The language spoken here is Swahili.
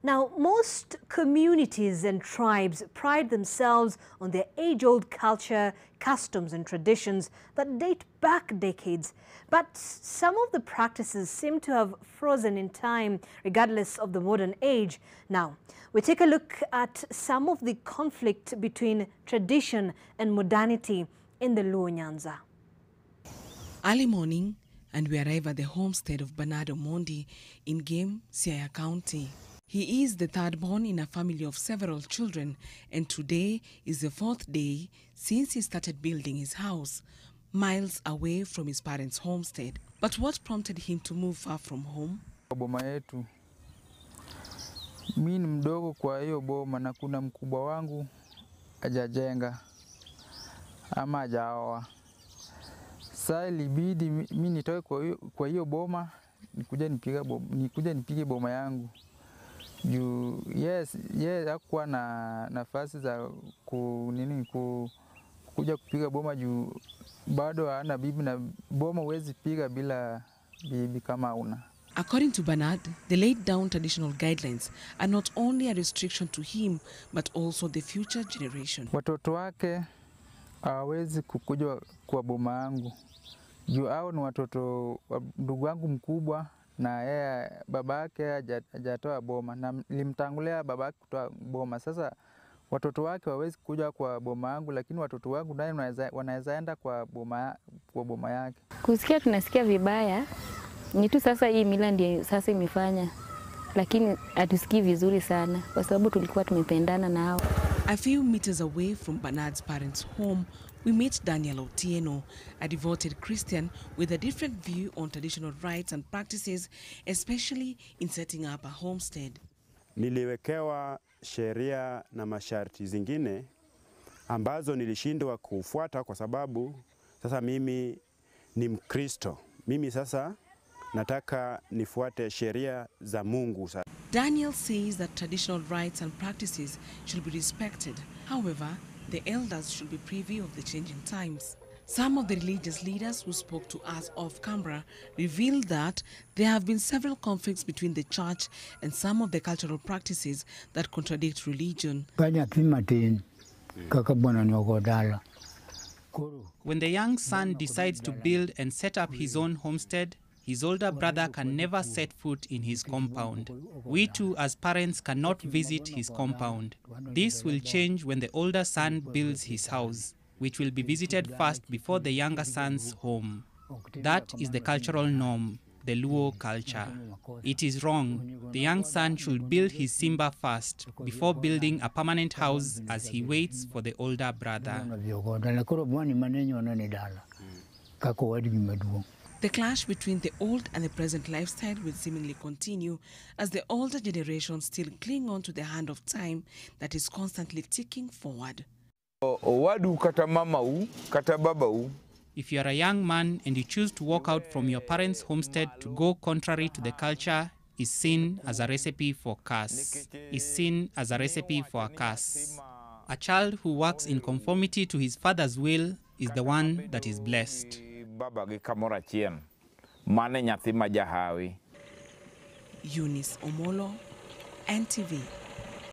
Now, most communities and tribes pride themselves on their age-old culture, customs and traditions that date back decades. But some of the practices seem to have frozen in time, regardless of the modern age. Now, we take a look at some of the conflict between tradition and modernity in the Luo Nyanza. Early morning, and we arrive at the homestead of Bernard Omondi in Game, Siaya County. He is the third born in a family of several children, and today is the fourth day since he started building his house, miles away from his parents' homestead. But what prompted him to move far from home? Boma yetu. Mimi ni mdogo kwa hiyo boma na kuna mkubwa wangu hajajenga ama hajaoa. Sasa ilibidi mimi nitoke kwa hiyo boma nikuja nipige boma yangu. Yes, hakuwa na nafasi za kuja kupiga boma juu bado hana bibi na boma huwezi piga bila bibi kama una. According to Bernard, the laid down traditional guidelines are not only a restriction to him but also the future generation. Watoto wake hawezi kukuja kwa boma yangu. Juu hao ni watoto ndugu wangu mkubwa na yeye babake hajatoa boma na nilimtangulia babake kutoa boma. Sasa watoto wake hawezi kuja kwa boma yangu, lakini watoto wangu naye wanaweza enda kwa boma yake. Kusikia tunasikia vibaya. Ni tu sasa hii mila ndio sasa imefanya, lakini hatusikii vizuri sana kwa sababu tulikuwa tumependana na hao. A few meters away from Bernard's parents' home, we meet Daniel Otieno, a devoted Christian with a different view on traditional rites and practices, especially in setting up a homestead. Niliwekewa sheria na masharti zingine ambazo nilishindwa kufuata kwa sababu sasa mimi ni Mkristo. Mimi sasa nataka nifuate sheria za Mungu. Daniel says that traditional rites and practices should be respected. However, the elders should be privy of the changing times. Some of the religious leaders who spoke to us off camera revealed that there have been several conflicts between the church and some of the cultural practices that contradict religion. When the young son decides to build and set up his own homestead, his older brother can never set foot in his compound. We too, as parents, cannot visit his compound. This will change when the older son builds his house, which will be visited first before the younger son's home. That is the cultural norm, the Luo culture. It is wrong. The young son should build his Simba first, before building a permanent house as he waits for the older brother. The clash between the old and the present lifestyle will seemingly continue as the older generation still cling on to the hand of time that is constantly ticking forward. If you are a young man and you choose to walk out from your parents' homestead to go contrary to the culture, is seen as a recipe for curse. Is seen as a recipe for a curse. A child who works in conformity to his father's will is the one that is blessed. Eunice Omolo, NTV.